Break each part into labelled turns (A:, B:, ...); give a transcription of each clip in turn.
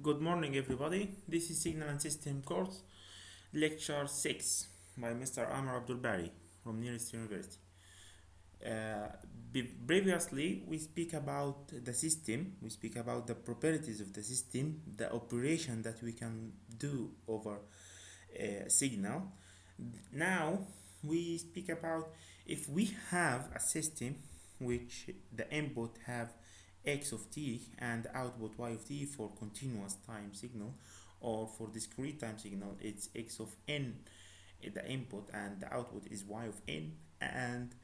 A: Good morning, everybody. This is Signal and System course, lecture 6 by Mr. Amr Abdul Bari from Nearest University. Uh, Previously, we speak about the system, we speak about the properties of the system, the operation that we can do over a signal. Now, we speak about if we have a system which the input have x of t and the output y of t for continuous time signal, or for discrete time signal it's x of n the input and the output is y of n, and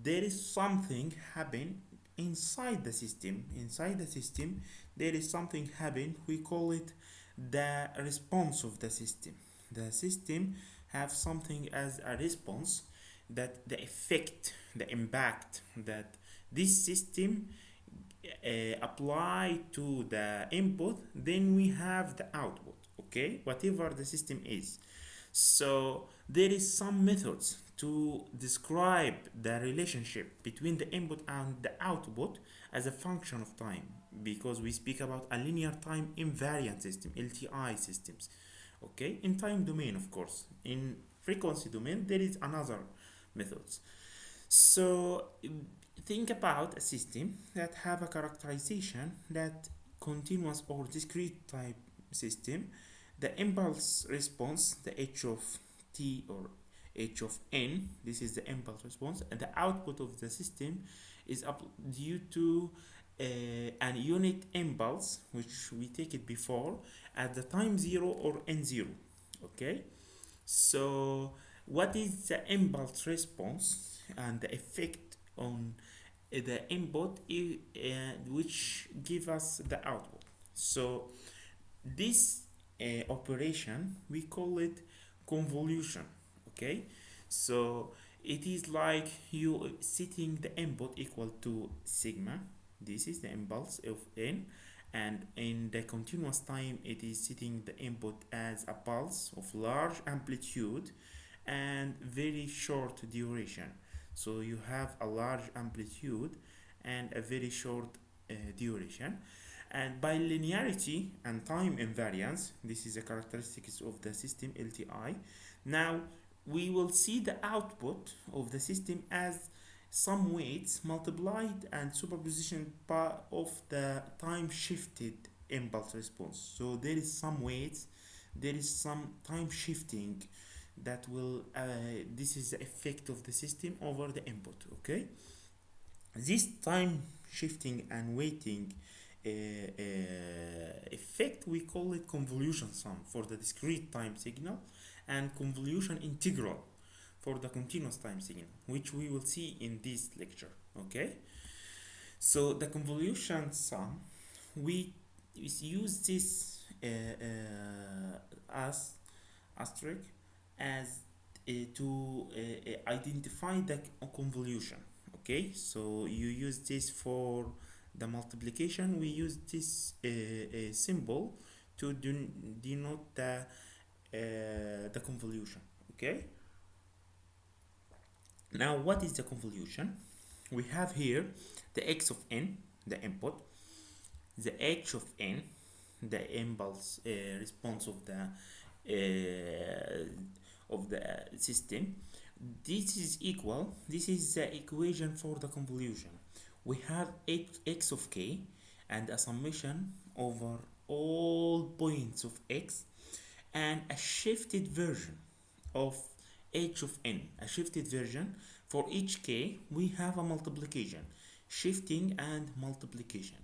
A: there is something happen inside the system there is something happen, we call it the response of the system have something as a response, that the effect, the impact that this system apply to the input, then we have the output, okay, whatever the system is. So there is some methods to describe the relationship between the input and the output as a function of time, because we speak about a linear time invariant system, LTI systems, okay, in time domain. Of course, in frequency domain there is another methods. So think about a system that have a characterization that continuous or discrete type system, the impulse response, the h of t or h of n, this is the impulse response, and the output of the system is up due to an unit impulse, which we take it before, at the time 0 or n0, okay. So what is the impulse response and the effect on the input which give us the output? So this operation we call it convolution, okay. So it is like you setting the input equal to sigma, this is the impulse of n, and in the continuous time it is setting the input as a pulse of large amplitude and very short duration. So you have a large amplitude and a very short duration. And by linearity and time invariance, this is a characteristics of the system LTI. Now we will see the output of the system as some weights multiplied and superposition of the time shifted impulse response. So there is some weights, there is some time shifting that will this is the effect of the system over the input, okay. This time shifting and weighting effect we call it convolution sum for the discrete time signal, and convolution integral for the continuous time signal, which we will see in this lecture, okay. So the convolution sum, we use this as asterisk as to identify the convolution, okay. So you use this for the multiplication, we use this symbol to denote the convolution, okay. Now what is the convolution? We have here the x of n, the input, the h of n, the impulse response of the system. This is equal, this is the equation for the convolution. We have x of k and a summation over all points of x, and a shifted version of h of n, a shifted version for each k. We have a multiplication, shifting and multiplication,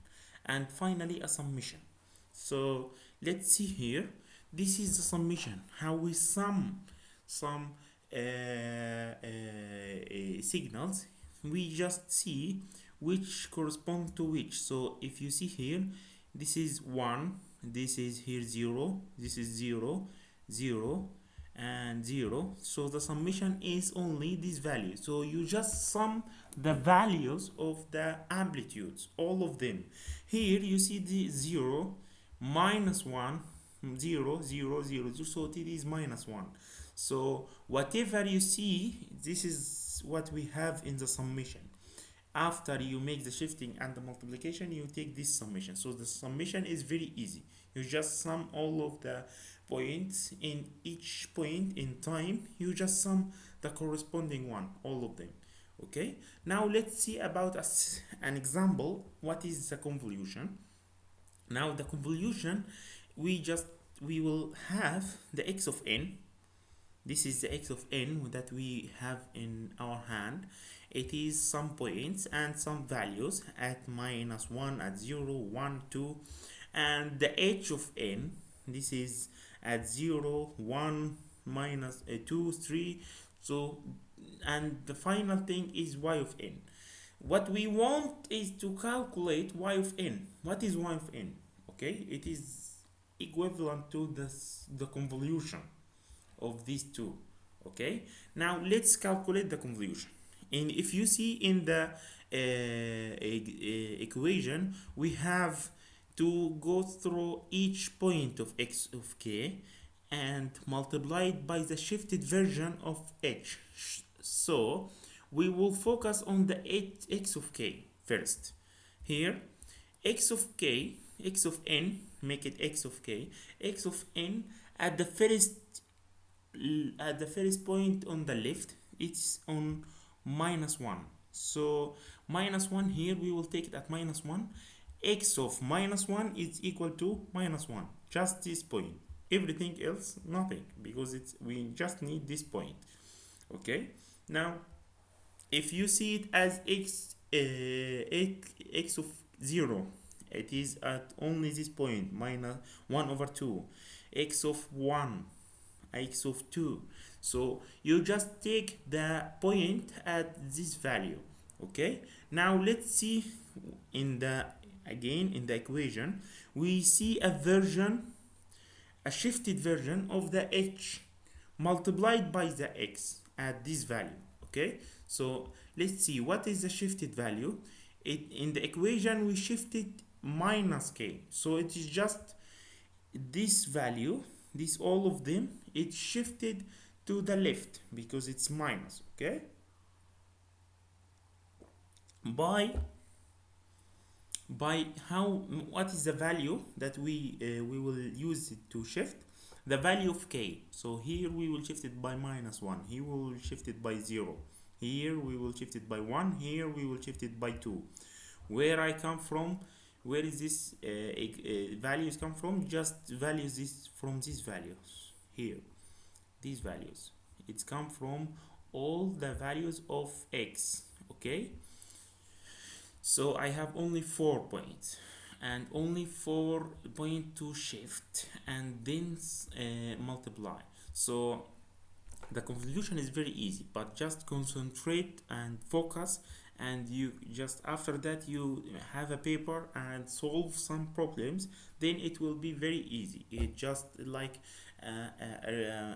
A: and finally a summation. So let's see here, this is the summation, how we sum some signals. We just see which correspond to which. So if you see here, this is 1, this is here 0, this is 0, 0 and 0. So the summation is only this value. So you just sum the values of the amplitudes, all of them. Here you see the 0, minus 1, 0, 0, 0, so it is minus 1. So whatever you see, this is what we have in the summation. after you make the shifting and the multiplication, you take this summation. So the summation is very easy. You just sum all of the points in each point in time. You just sum the corresponding one, all of them. Okay, now let's see about an example. What is the convolution? Now the convolution, we will have the x of n. This is the x of n that we have in our hand. It is some points and some values at -1, at 0, 1, 2, and the h of n, this is at 0, 1, minus 2, 3. So, and the final thing is y of n. What we want is to calculate y of n. What is y of n? Okay, it is equivalent to the convolution of these two. Okay, now let's calculate the convolution. And if you see in the equation, we have to go through each point of x of k and multiply it by the shifted version of h. So we will focus on the x of k first. Here, x of k, x of n, make it x of k, x of n at the first point on the left, it's on -1. So -1 here, we will take it at -1. X of -1 is equal to -1, just this point. Everything else, nothing, because we just need this point. Okay, now if you see it as x of 0, it is at only this point, -1/2. X of 1, x of 2. So you just take the point at this value. Okay, now let's see in the equation, we see a shifted version of the h multiplied by the x at this value. Okay, so let's see what is the shifted value. In the equation, we shifted -k, so it is just this value, this all of them, it's shifted to the left because it's minus. Okay, what is the value that we will use it to shift? The value of k. So here we will shift it by -1, here we will shift it by 0, here we will shift it by 1, here we will shift it by 2. Where I come from, where is this values come from? Just values this from these values here, these values. It's come from all the values of x. Okay, so I have only 4 points and only 4 points to shift and then multiply. So the convolution is very easy, but just concentrate and focus, and you just after that you have a paper and solve some problems, then it will be very easy. It just like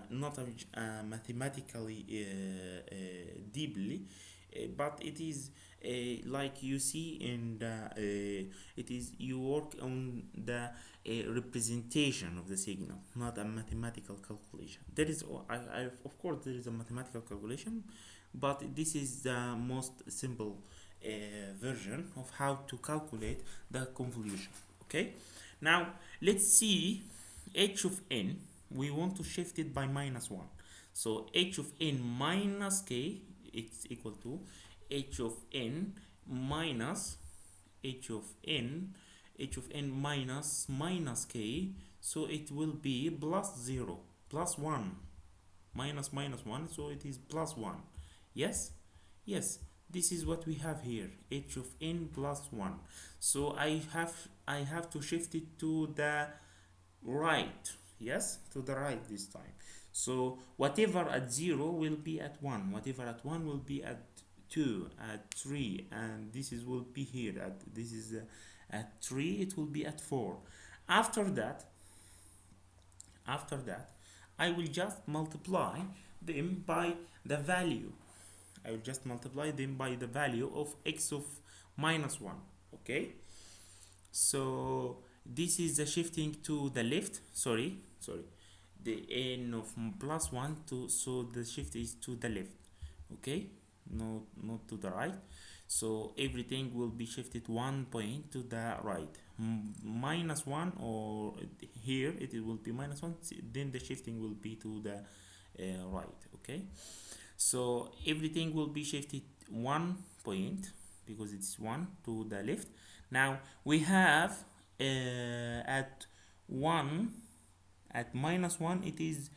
A: not mathematically deeply, but it is like you see in the it is you work on the representation of the signal, not a mathematical calculation. There is of course there is a mathematical calculation, but this is the most simple version of how to calculate the convolution. Okay, now let's see h of n. We want to shift it by -1, so h of n minus k, it's equal to h of n minus minus k, so it will be +0 +1 minus -1, so it is +1. Yes, this is what we have here, h of n +1. So I have to shift it to the right. Yes, to the right this time. So whatever at 0 will be at 1, whatever at 1 will be at 2, at 3, and will be here at 3, it will be at 4. After that I will just multiply them by the value. of x of -1. Okay, so this is the shifting to the left, sorry, the n of +1 to, so the shift is to the left. Okay, not to the right. So everything will be shifted 1 point to the right. Minus 1, or here it will be minus 1, then the shifting will be to the right. Okay, so everything will be shifted 1 point because it's 1 to the left. Now we have at 1, at minus 1, it is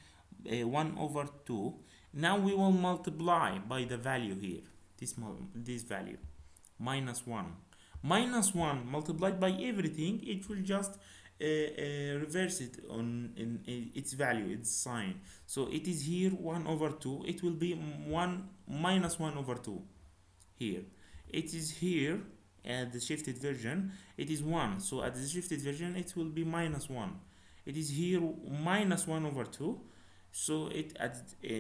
A: 1 over 2. Now we will multiply by the value here, this value, minus 1. Minus 1 multiplied by everything, it will just reverse it on in its value, its sign. So it is here 1 over 2, it will be 1 minus 1 over 2 here. It is here at the shifted version, it is 1, so at the shifted version it will be minus 1. It is here minus 1 over 2, so it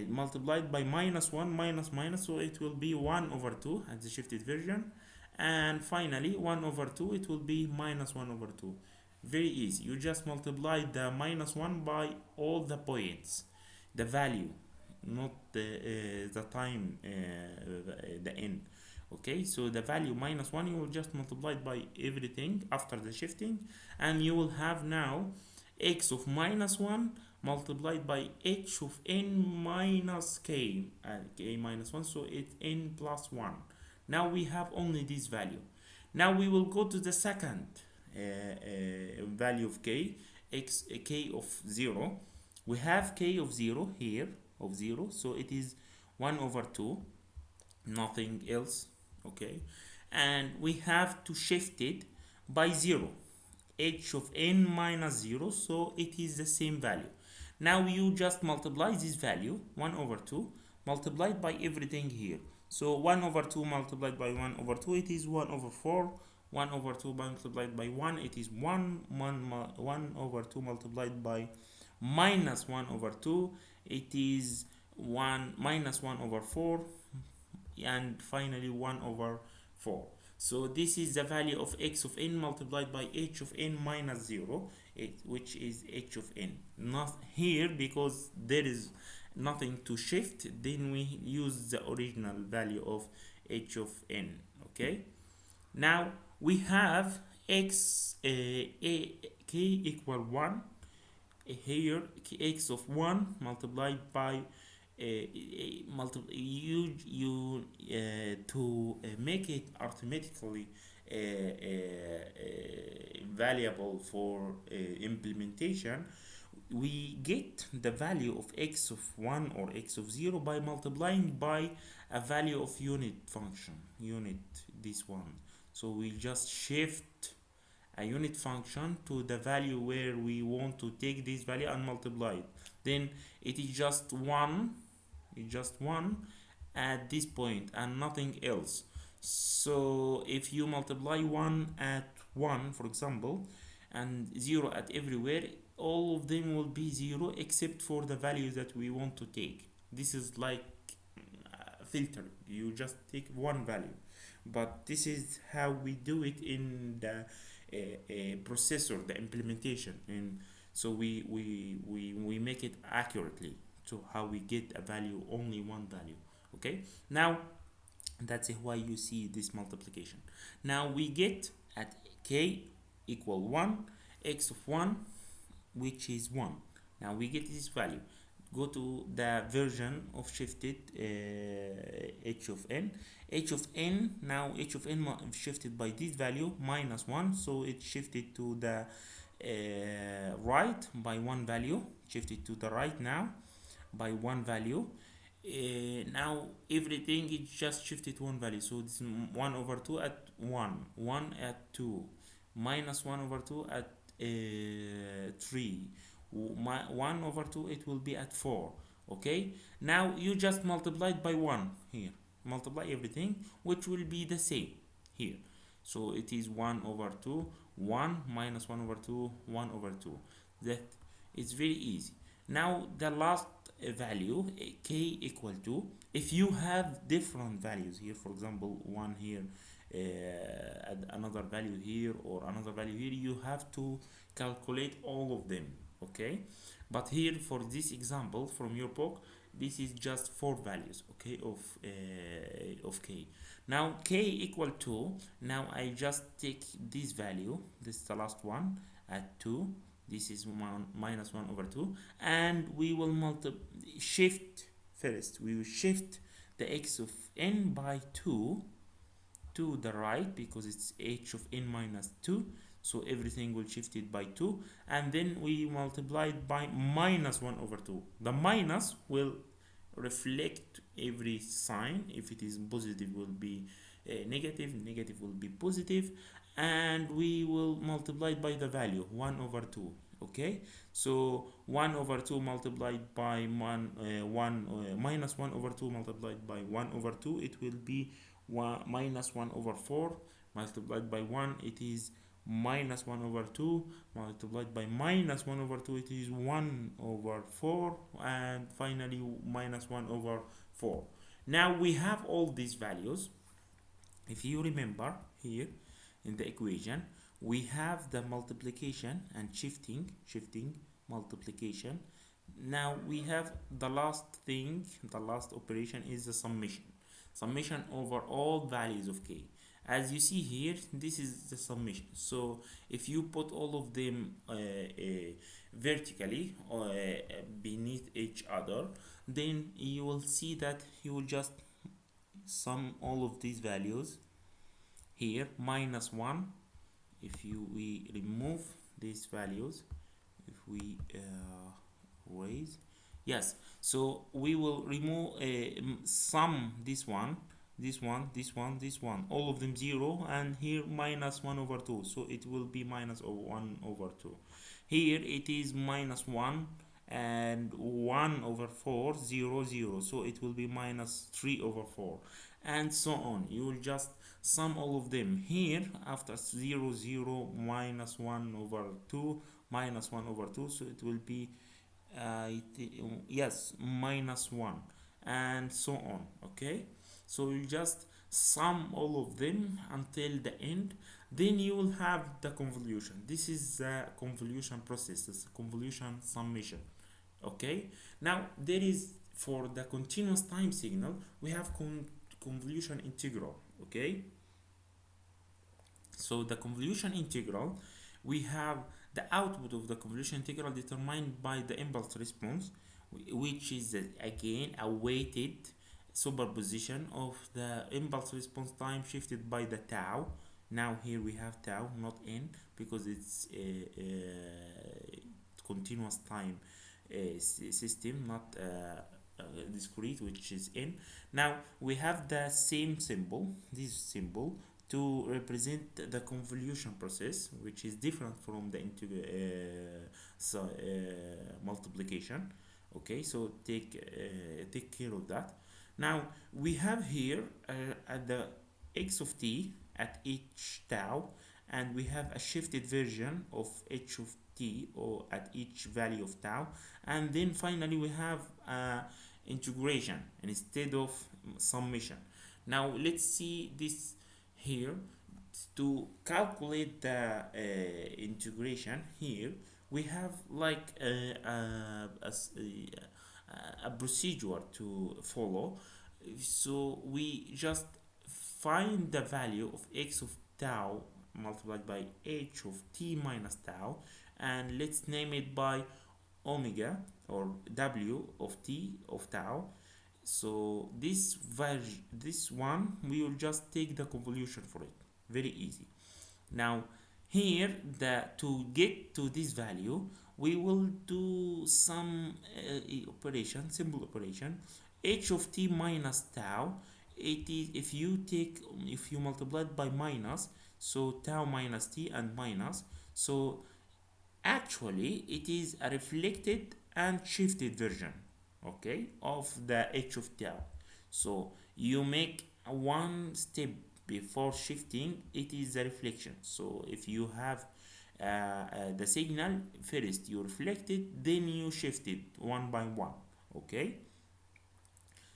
A: multiplied by minus 1 minus minus, so it will be 1 over 2 at the shifted version, and finally 1 over 2, it will be minus 1 over 2. Very easy, you just multiply the minus 1 by all the points, the value, not the time, the n. Okay, so the value minus 1, you will just multiply by everything after the shifting, and you will have now x of minus 1 multiplied by h of n minus k, k minus 1, so it's n plus 1. Now we have only this value. Now we will go to the second value of k, k of 0. We have k of 0 here, of 0, so it is 1 over 2, nothing else. Okay, and we have to shift it by 0, h of n minus 0, so it is the same value. Now you just multiply this value, 1 over 2, multiplied by everything here. So 1 over 2 multiplied by 1 over 2, it is 1 over 4. 1 over 2 multiplied by 1, it is 1 over 2 multiplied by minus 1 over 2, it is 1 minus 1 over 4, and finally 1 over 4. So this is the value of x of n multiplied by h of n minus 0, which is h of n. Not here, because there is nothing to shift, then we use the original value of h of n. Okay, now we have x k equal 1. Here x of 1 multiplied by to make it arithmetically valuable for implementation, we get the value of x of 1 or x of 0 by multiplying by a value of unit function, this one. So we just shift a unit function to the value where we want to take this value and multiply it. Then it is just 1, at this point and nothing else. So if you multiply 1 at 1, for example, and 0 at everywhere, all of them will be 0 except for the values that we want to take. This is like a filter, you just take one value, but this is how we do it in the processor, the implementation, and so we make it accurately, so how we get a value, only one value. Okay, now that's why you see this multiplication. Now we get at k equal 1, x of 1, which is 1. Now we get this value. Go to the version of shifted h of n. H of n, now h of n shifted by this value, minus 1, so it shifted to the right by one value, shifted to the right now by one value. Now everything is just shifted one value, so it's 1 over 2 at 1, 1 at 2, minus 1 over 2 at 3, 1 over 2 it will be at 4. Okay, now you just multiplied by 1 here, multiply everything, which will be the same here. So it is 1 over 2, 1 minus 1 over 2, 1 over 2. That is very easy. Now the last value, k equal to, if you have different values here, for example 1 here, another value here, or another value here, you have to calculate all of them. Okay, but here for this example from your book, this is just four values, okay, of k. Now k equal to, now I just take this value, this is the last one, at 2, this is 1 minus 1 over 2, and we will shift first, we will shift the x of n by 2 to the right, because it's h of n minus 2, so everything will shift it by 2, and then we multiply it by minus 1 over 2. The minus will reflect every sign. If it is positive, will be negative, negative will be positive, and we will multiply it by the value 1 over 2. Okay, so 1 over 2 multiplied by minus 1 over 2 multiplied by 1 over 2, it will be minus 1 over 4, multiplied by 1, it is minus 1 over 2, multiplied by minus 1 over 2, it is 1 over 4, and finally minus 1 over 4. Now we have all these values. If you remember here in the equation, we have the multiplication and shifting multiplication. Now we have the last thing, the last operation is the summation over all values of k. As you see here, this is the summation. So if you put all of them vertically beneath each other, then you will see that you will just sum all of these values here. Minus 1, if we remove these values, if we raise, yes, so we will remove sum this one, this one, this one, this one, all of them 0, and here minus 1 over 2, so it will be minus 1 over 2. Here it is minus 1 and 1 over 4, 0, 0, so it will be minus 3 over 4, and so on. You will just sum all of them here. After 0, 0, minus 1 over 2, minus 1 over 2, so it will be yes, minus 1, and so on. Okay, so you just sum all of them until the end, then you will have the convolution. This is the convolution process, it's a convolution summation. Okay, now there is, for the continuous time signal, we have convolution integral. Okay, so the convolution integral, we have the output of the convolution integral determined by the impulse response, which is again a weighted superposition of the impulse response time shifted by the tau. Now here we have tau, not n, because it's a continuous time system, not discrete, which is n. Now we have the same symbol, this symbol, to represent the convolution process, which is different from the multiplication. Okay, so take care of that. Now we have here at the x of t at each tau, and we have a shifted version of h of t, or at each value of tau, and then finally we have integration instead of summation. Now let's see this here. To calculate the integration, here we have like a procedure to follow. So we just find the value of x of tau multiplied by h of t minus tau, and let's name it by omega, or w of t of tau. So this one, we will just take the convolution for it. Very easy. Now here, to get to this value, we will do some operation, simple operation. H of t minus tau, it is, if you multiply it by minus, so tau minus t and minus, so actually it is a reflected and shifted version, okay, of the h of tau. So you make one step before shifting, it is a reflection. So if you have the signal, first you reflect it, then you shift it one by one. Okay,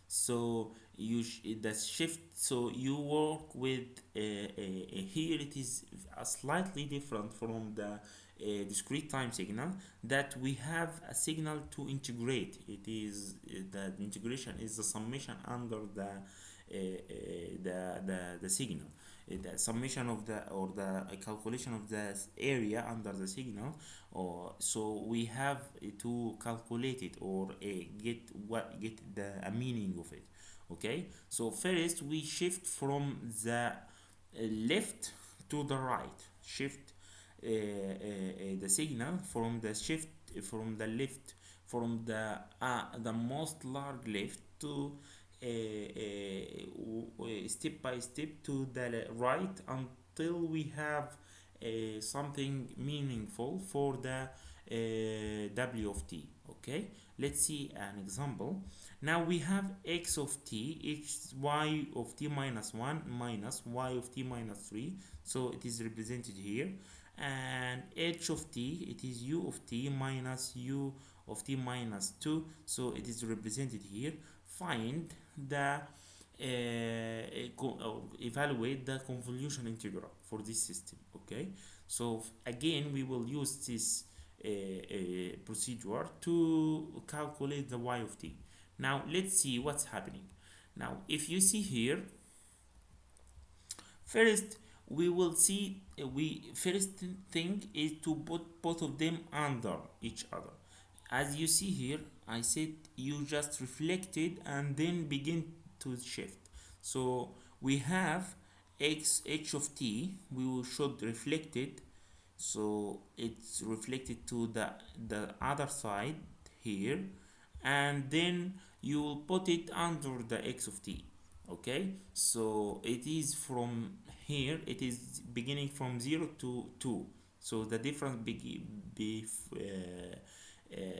A: so the shift, so you work with here it is slightly different from the a discrete time signal, that we have a signal to integrate. It is the integration is the summation under the signal. The summation of the, or the calculation of the area under the signal, or so we have to calculate it, or get the a meaning of it. Okay, so first we shift from the left to the right, shift the signal from the shift from the left, from the most large left to step by step to the right, until we have something meaningful for the w of t. Okay, let's see an example. Now we have x of t, x y of t minus 1 minus y of t minus 3, so it is represented here. And h of t, it is u of t minus u of t minus 2, so it is represented here. Find the evaluate the convolution integral for this system. Okay, so again we will use this procedure to calculate the y of t. Now let's see what's happening. Now if you see here, first we will see, we first thing is to put both of them under each other. As you see here, I said you just reflected and then begin to shift. So we have h of t, we will should reflect it, so it's reflected to the other side here, and then you will put it under the x of t. Okay, so it is from here, it is beginning from 0 to 2, so the difference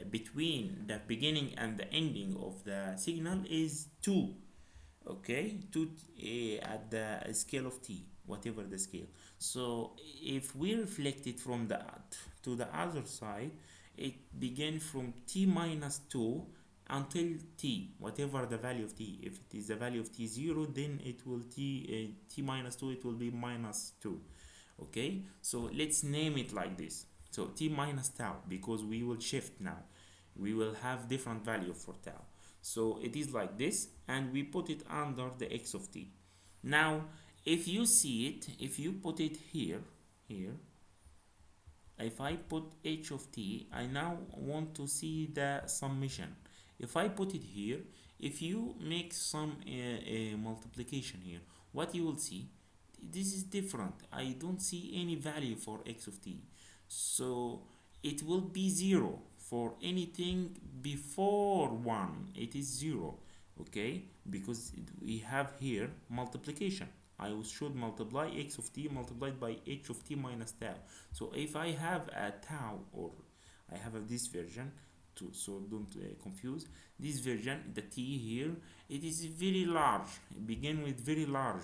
A: between the beginning and the ending of the signal is 2. Okay, 2 at the scale of t, whatever the scale. So if we reflect it from the to the other side, it begins from t minus 2 until t, whatever the value of t. If it is the value of t 0, then it will t minus 2, it will be minus 2. Okay, so let's name it like this. So t minus tau, because we will shift now, we will have different value for tau. So it is like this, and we put it under the x of t. Now if you see it, if you put it here, if I put h of t, I now want to see the summation. If I put it here, if you make some multiplication here, what you will see, this is different. I don't see any value for x of t, so it will be 0 for anything before 1. It is 0. Okay, because we have here multiplication. I should multiply x of t multiplied by h of t minus tau. So if I have a tau, or I have this version, so don't confuse this version, the t here, it is very large, begin with very large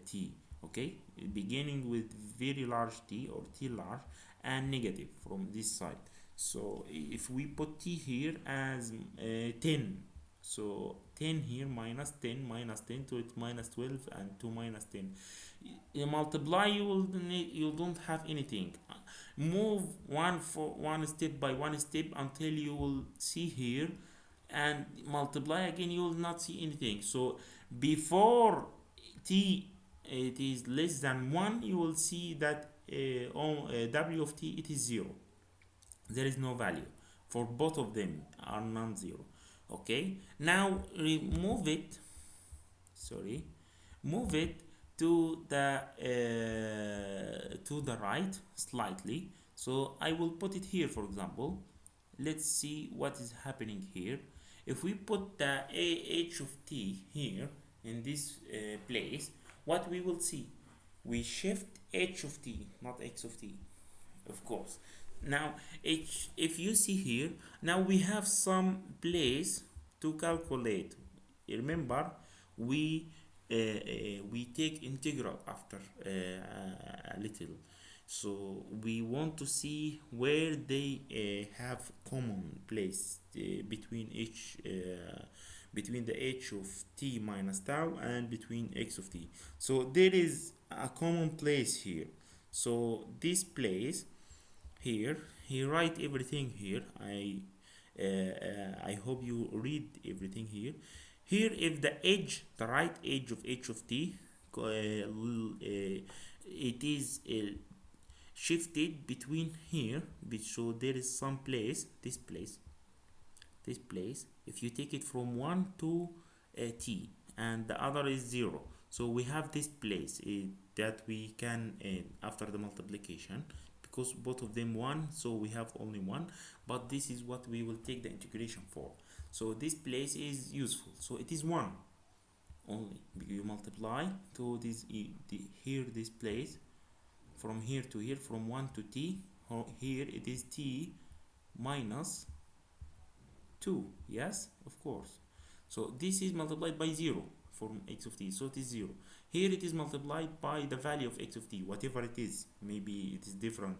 A: t. Okay, beginning with very large t, or t large, and negative from this side. So if we put t here as 10, so 10 here minus 10 minus 10, so it's minus 12, and 2 minus 10. You multiply, you don't have anything. Move one step by one step until you will see here, and multiply again, you will not see anything. So before t it is less than 1, you will see that w of t, it is 0. There is no value for both of them, are non-zero. Okay, now remove it, move it to the right slightly. So I will put it here, for example. Let's see what is happening here. If we put the h of t here in this place, what we will see, we shift h of t, not x of t, of course. Now if you see here, now we have some place to calculate. Remember, we take integral after a little, so we want to see where they have common place between the h of t minus tau and between x of t. So there is a common place here. So this place here, he write everything here. I hope you read everything here. Here, if the edge, the right edge of h of t, it is shifted between here, so there is some place, this place, if you take it from 1 to t and the other is 0, so we have this place that we can after the multiplication, because both of them 1, so we have only 1, but this is what we will take the integration for. So this place is useful, so it is 1 only. You multiply to this here, this place, from here to here, from 1 to t. Here it is t minus 2, yes, of course. So this is multiplied by 0 from x of t, so it is 0. Here it is multiplied by the value of x of t, whatever it is, maybe it is different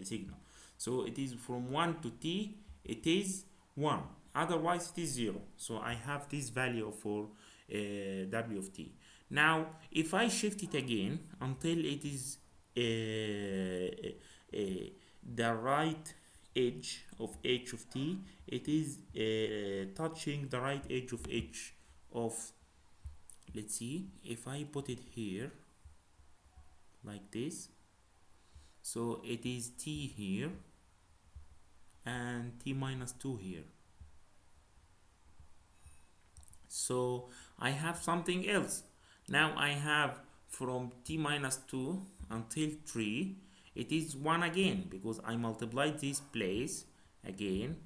A: signal. So it is from 1 to t, it is 1, otherwise it is 0. So I have this value for w of t. Now if I shift it again until it is the right edge of h of t, it is touching the right edge of h of, let's see, if I put it here like this, so it is t here and t minus 2 here. So I have something else. Now I have from t minus 2 until 3, it is 1 again, because I multiplied this place again.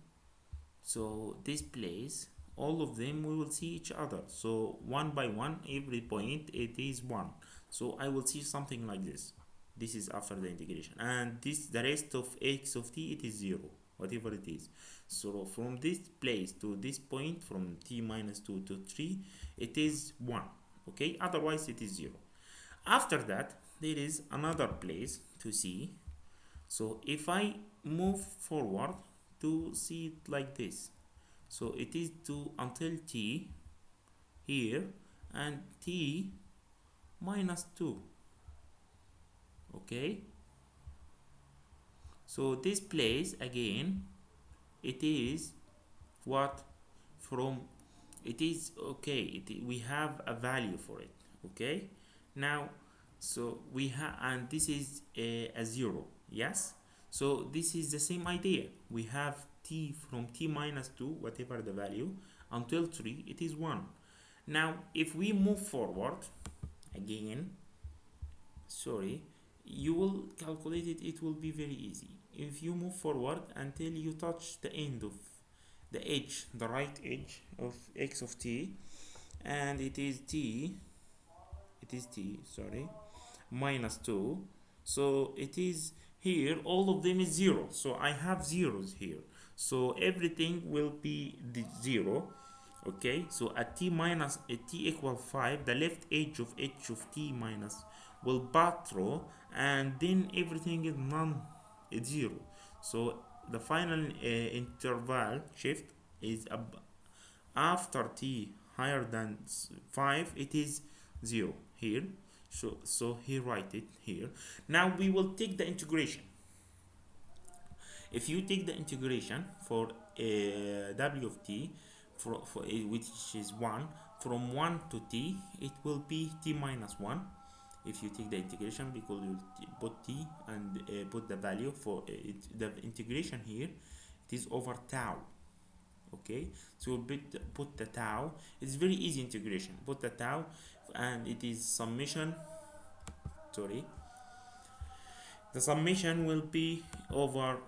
A: So this place, all of them we will see each other, so 1 by 1, every point it is 1. So I will see something like this. This is after the integration, and this, the rest of x of t, it is 0, whatever it is. So from this place to this point, from t minus 2 to 3, it is 1, okay, otherwise it is 0. After that, there is another place to see. So if I move forward to see it like this, so it is to until t here and t minus 2, okay. So this place again, it is what, from, it is okay, we have a value for it, okay. Now so we have, and this is a 0, yes. So this is the same idea. We have t from t minus 2, whatever the value, until 3, it is 1. Now if we move forward again, sorry, you will calculate it, it will be very easy. If you move forward until you touch the end of the edge, the right edge of x of t, and it is t, sorry, minus 2, so it is here, all of them is 0, so I have zeros here, so everything will be the 0, okay. So at t minus, at t equal 5, the left edge of h of t minus will pass through, and then everything is it's 0. So the final interval shift is after t higher than 5, it is 0 here. So he write it here. Now we will take the integration. If you take the integration for w of t, for which is 1, from 1 to t, it will be t minus 1. If you take the integration, because you put t and put the value for the integration here, it is over tau, okay. So we'll put the tau. It's very easy integration. Put the tau, and it is summation, sorry, the summation will be over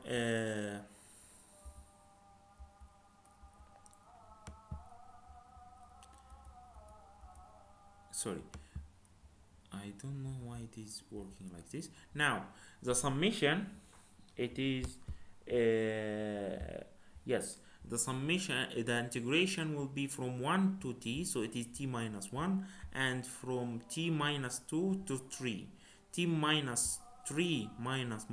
A: sorry, I don't know why it is working like this. Now the summation, it is yes, the summation, the integration will be from 1 to t, so it is t minus 1, and from t minus 2 to 3, t minus 3 minus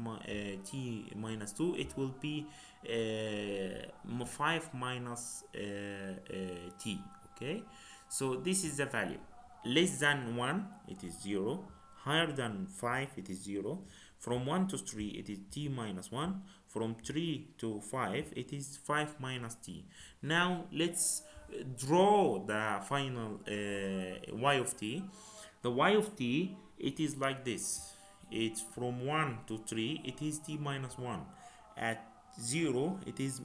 A: t minus 2, it will be 5 minus t, okay. So this is the value. Less than 1, it is 0. Higher than 5, it is 0. From 1 to 3 it is t minus 1. From 3 to 5 it is 5 minus t. Now let's draw the final y of t. The y of t, it is like this. It's from 1 to 3 it is t minus 1. At 0 it is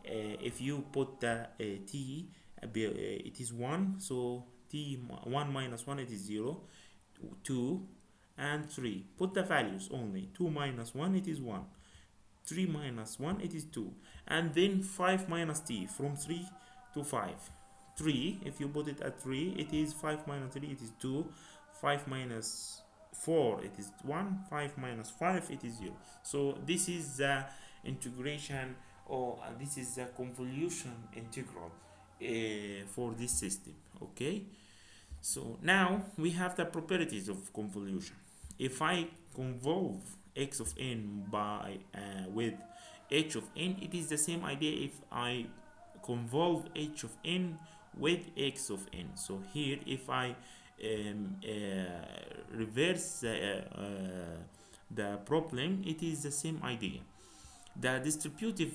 A: if you put the t it is 1, so t 1 minus 1 it is 0, 2 and 3. Put the values only. 2 minus 1 it is 1, 3 minus 1 it is 2, and then 5 minus t from 3 to 5. 3, if you put it at 3 it is 5 minus 3 it is 2, 5 minus 4 it is 1, 5 minus 5 it is 0. So this is the integration, or this is the convolution integral for this system. Okay, so now we have the properties of convolution. If I convolve x of n by with h of n, it is the same idea if I convolve h of n with x of n. So here if I reverse the problem, it is the same idea. The distributive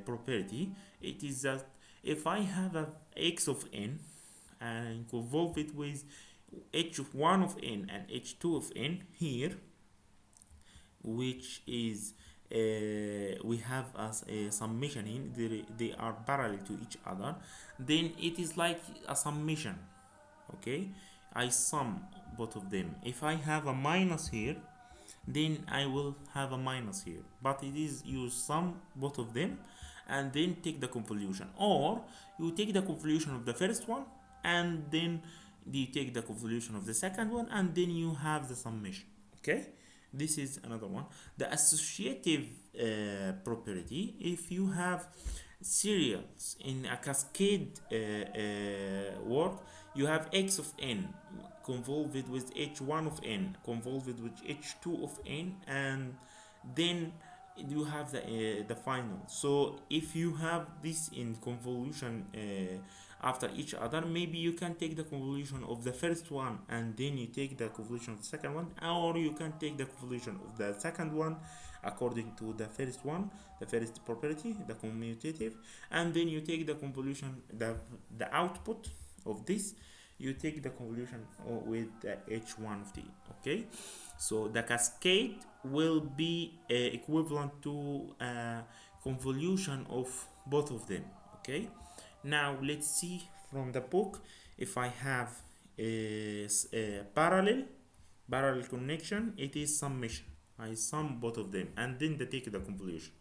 A: property, it is that if I have a x of n and convolve it with h of 1 of n and h2 of n here, which is we have as a summation in, they are parallel to each other, then it is like a summation. Okay, I sum both of them. If I have a minus here, then I will have a minus here, but it is you sum both of them and then take the convolution, or you take the convolution of the first one and then you take the convolution of the second one and then you have the summation. Okay, this is another one. The associative property, if you have serials in a cascade work, you have x of n convolved with h1 of n convolved with h2 of n, and then you have the final. So if you have this in convolution after each other, maybe you can take the convolution of the first one and then you take the convolution of the second one, or you can take the convolution of the second one according to the first one, the first property, the commutative, and then you take the convolution, the output of this, you take the convolution with the h1 of t. Okay, so the cascade will be equivalent to convolution of both of them. Okay, now let's see from the book. If I have a parallel connection, it is summation. I sum both of them and then they take the convolution.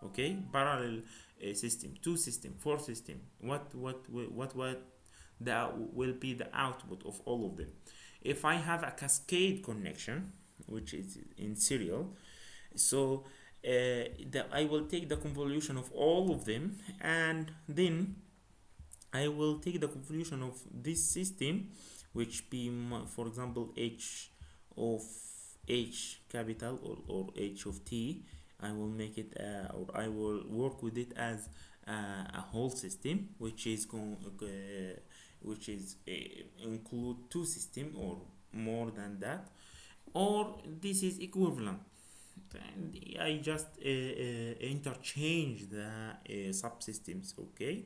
A: Okay, parallel system, two system, four system, what that will be the output of all of them. If I have a cascade connection, which is in serial, so I will take the convolution of all of them and then I will take the convolution of this system, which be, for example, h of h capital or h of t. I will make it or I will work with it as a whole system, which is include two system or more than that, or this is equivalent, and I just interchange the subsystems. Okay,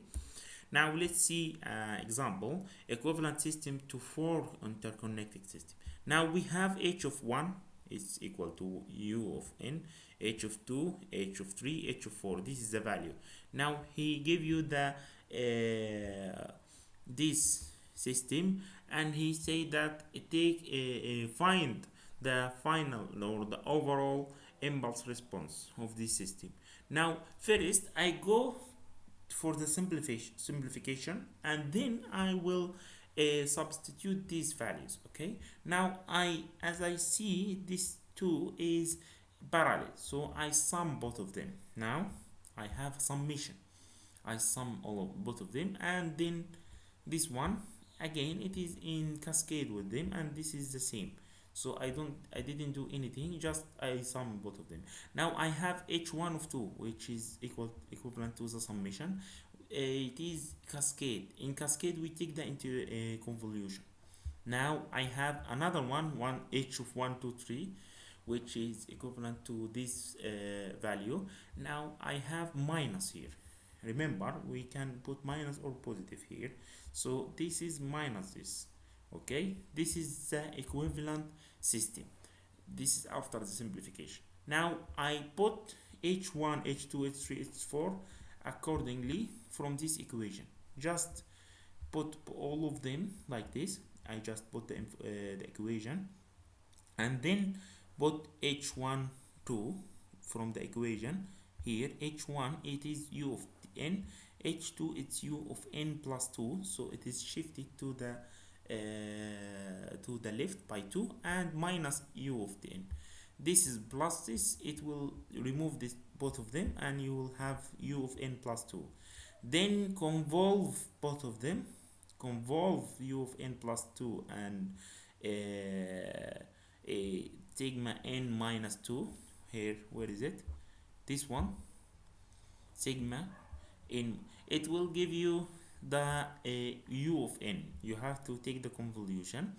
A: now let's see example equivalent system to four interconnected system. Now we have h of 1 is equal to u of n, h of 2, h of 3, h of 4. This is the value. Now he give you the this system and he say that find the final or the overall impulse response of this system. Now first I go for the simplification and then I will substitute these values. Okay, now as I see this 2 is parallel, so I sum both of them. Now I have summation, I sum both of them, and then this one again it is in cascade with them and this is the same, so I didn't do anything, just I sum both of them. Now I have h1 of 2, which is equivalent to the summation. It is cascade. In cascade we take the into convolution. Now I have another one h of 1 2 3, which is equivalent to this value. Now I have minus here. Remember, we can put minus or positive here. So this is minus this. Okay, this is the equivalent system. This is after the simplification. Now I put h1, h2, h3, h4 accordingly from this equation. Just put all of them like this. I just put the equation, and then put h1 2 from the equation here. h1 it is u of n, h2 it's u of n plus 2, so it is shifted to the left by 2, and minus u of the n. This is plus this, it will remove this both of them, and you will have u of n plus 2. Then convolve both of them, convolve u of n plus 2 and sigma n minus 2 here. Where is it? This one, sigma n. It will give you the u of n. You have to take the convolution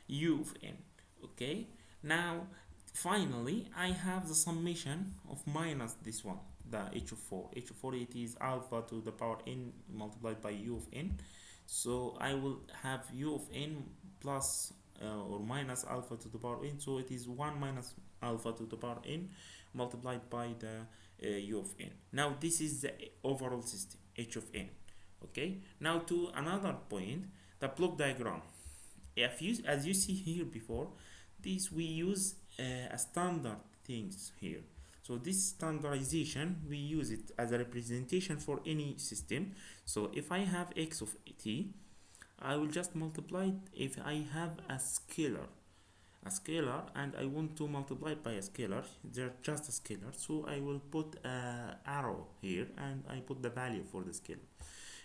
A: u of n. Okay, now finally I have the summation of minus this one, the h of 4. h of 4 it is alpha to the power n multiplied by u of n. So I will have u of n plus or minus alpha to the power n, so it is 1 minus alpha to the power n multiplied by the u of n. Now this is the overall system, h of n. Okay, now to another point, the block diagram. If you, as you see here before, this we use a standard things here. So this standardization, we use it as a representation for any system. So if I have x of t, I will just multiply it. If I have a scalar and I want to multiply it by a scalar, they're just a scalar, so I will put an arrow here and I put the value for the scalar.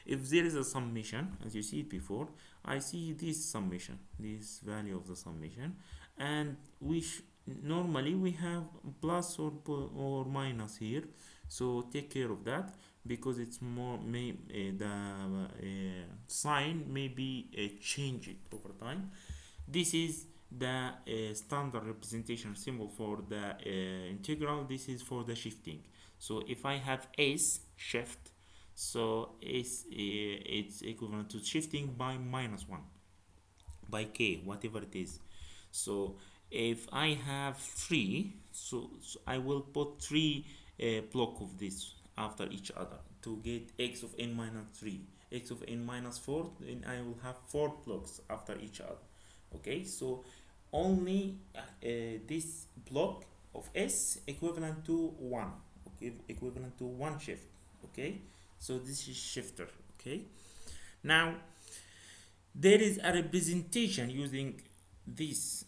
A: If there is a summation, as you see it before, I see this summation, this value of the summation, and normally we have plus or minus here, so take care of that, because it's more the sign may be changed over time. This is the standard representation symbol for the integral. This is for the shifting. So if I have s shift, so it's equivalent to shifting by minus 1 by k, whatever it is. So if I have 3, so I will put 3 block of this after each other to get x of n minus 3, x of n minus 4, then I will have 4 blocks after each other. Okay, so only this block of s equivalent to 1, okay, equivalent to 1 shift. Okay, so this is shifter. Okay, now there is a representation using this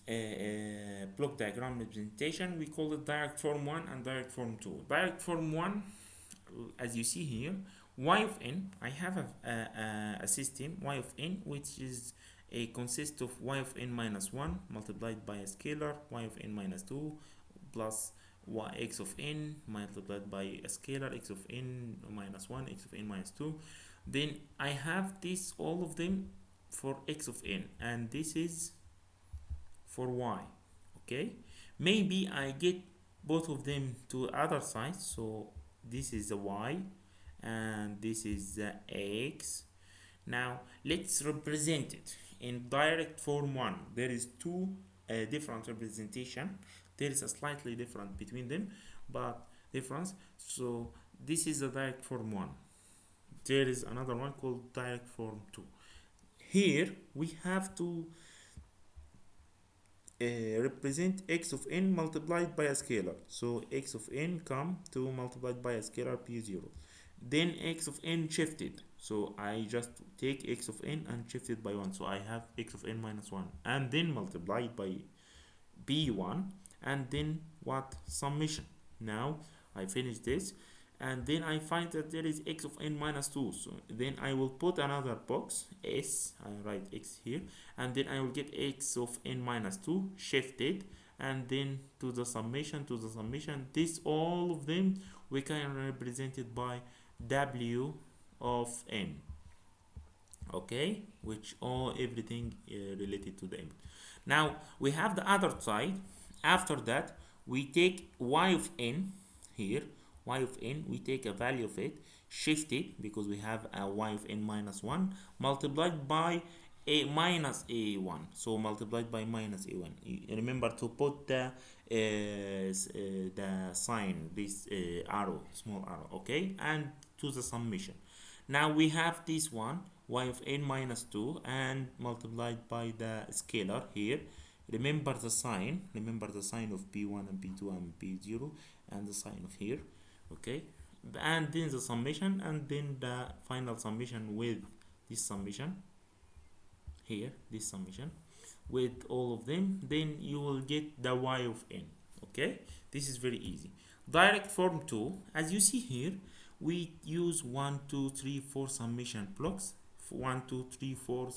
A: block diagram representation. We call it direct form 1 and direct form 2. Direct form 1, as you see here, y of n, I have a system y of n which is consists of y of n minus 1 multiplied by a scalar y of n minus 2 plus x of n multiplied by a scalar x of n minus 1, x of n minus 2. Then I have this, all of them for x of n, and this is for y. Okay, maybe I get both of them to other side, so this is the y and this is the x. Now let's represent it in direct form 1. There is two different representation. There is a slightly different between them, but difference. So this is the direct form 1. There is another one called direct form 2. Here we have to represent x of n multiplied by a scalar. So x of n come to multiplied by a scalar p0. Then x of n shifted. So I just take x of n and shift it by 1. So I have x of n minus 1. And then multiplied by b1. And then what? Summation. Now I finish this. And then I find that there is x of n minus 2. So then I will put another box, s, I write x here, and then I will get x of n minus 2 shifted, and then to the summation, this, all of them, we can represent it by w of n. Okay, which everything related to the input. Now we have the other side. After that, we take y of n here, y of n, we take a value of it, shift it because we have a y of n minus 1 multiplied by a minus a1, so multiplied by minus a1. Remember to put the sign, this arrow, small arrow, okay, and to the summation. Now we have this one, y of n minus 2, and multiplied by the scalar here. Remember the sign, of b1 and b2 and b0, and the sign of here, okay, and then the summation, and then the final summation with this summation here, this summation with all of them, then you will get the y of n. Okay, this is very easy. Direct form 2, as you see here, we use 1 2 3 4 summation blocks, 1 2 3 4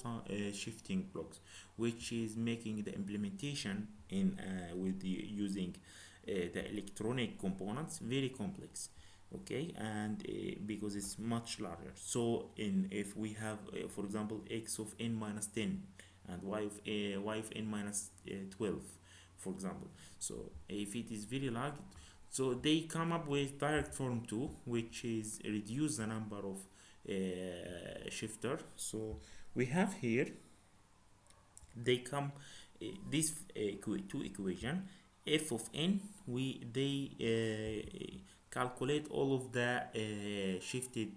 A: shifting blocks, which is making the implementation in with the using the electronic components very complex. Okay, and because it's much larger. So if we have for example x of n minus 10 and y of n minus 12, for example, so if it is very large, so they come up with direct form 2, which is reduce the number of shifter. So we have here, they come this two equation, f of n, they calculate all of the shifted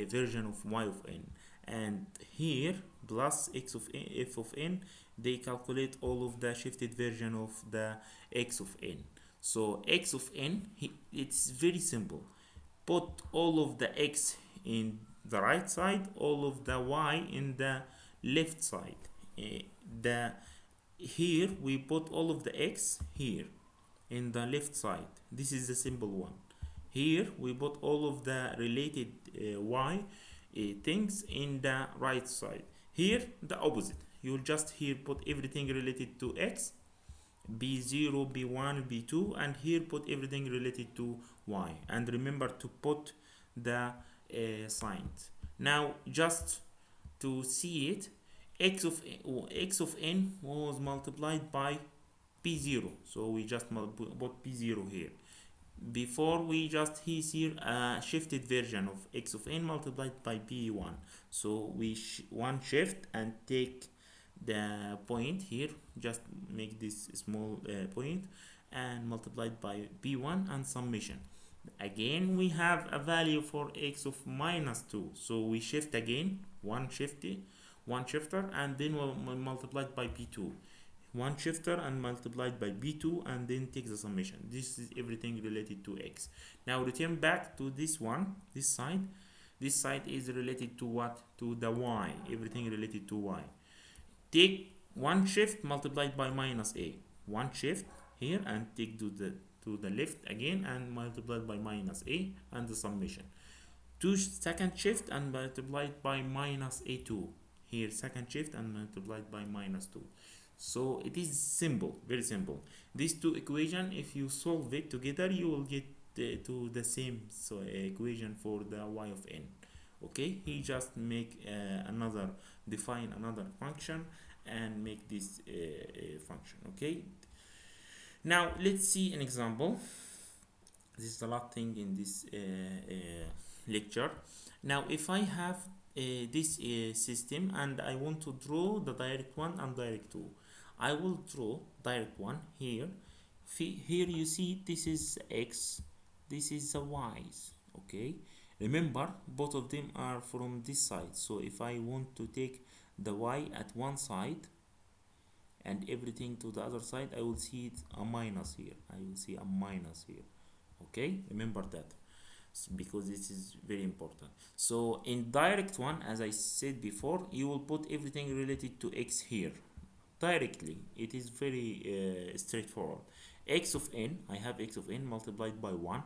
A: version of y of n, and here plus x of n, f of n, they calculate all of the shifted version of the x of n. So x of n, it's very simple. Put all of the x in the right side, all of the y in the left side. Here we put all of the x here in the left side. This is the simple one. Here we put all of the related y things in the right side. Here the opposite. You'll just here put everything related to x, b0, b1, b2, and here put everything related to y. And remember to put the signs. Now just to see it, x of n was multiplied by p0, so we just put p0 here. Before we just here a shifted version of x of n multiplied by p1, so we one shift and take the point here, just make this small point, and multiplied by p1 and summation. Again we have a value for x of minus 2, so we shift again, one shifter, and then we'll multiplied by p2, one shifter and multiplied by b2, and then take the summation. This is everything related to x. Now return back to this one, this side is related to what? To the y, everything related to y. Take one shift multiplied by minus a, one shift here, and take to the left again and multiplied by minus a, and the summation. Two second shift and multiplied by minus a2, here second shift and multiplied by minus 2. So it is simple, very simple. These two equations, if you solve it together, you will get to the same equation for the y of n. Okay, he just make define another function and make this function. Okay, now let's see an example. This is the last thing in this lecture. Now if I have this system and I want to draw the direct one and direct two, I will draw direct one here. Here you see this is x, this is the y's. Okay, remember both of them are from this side, so if I want to take the y at one side and everything to the other side, I will see it a minus here, I will see a minus here. Okay, remember that, because this is very important. So in direct one, as I said before, you will put everything related to x here directly. It is very straightforward. X of n, I have x of n multiplied by 1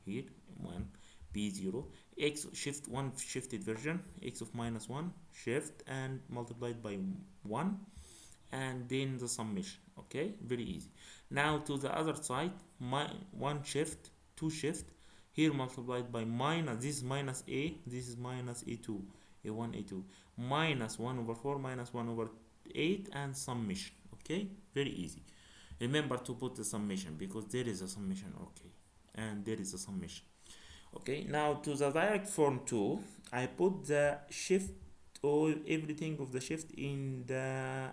A: here, 1 b0, x shift one shifted version, x of minus 1 shift and multiplied by 1, and then the summation. Okay, very easy. Now to the other side, one shift, two shift, here multiplied by minus, this is minus a, this is minus a2, a1, a2, minus 1 over 4 minus 1 over 8, and summation. Okay, very easy. Remember to put the summation because there is a summation. Okay, and there is a summation. Okay, now to the direct form tool, I put the shift or everything of the shift in the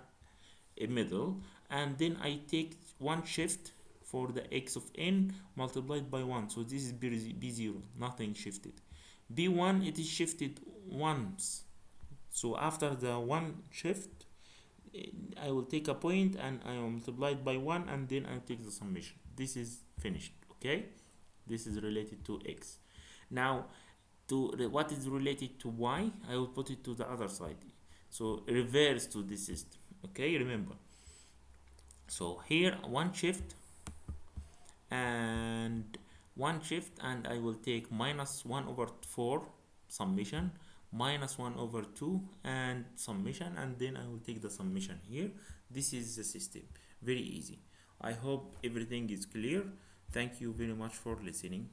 A: middle, and then I take one shift for the x of n multiplied by 1. So this is b0, nothing shifted. b1, it is shifted once. So after the one shift, I will take a point and I will multiply it by 1, and then I take the summation. This is finished. Okay, this is related to x. Now to what is related to y, I will put it to the other side. So reverse to this system. Okay, remember. So here one shift and one shift, and I will take minus 1 over 4 summation, minus 1 over 2 and summation, and then I will take the summation here. This is the system. Very easy. I hope everything is clear. Thank you very much for listening.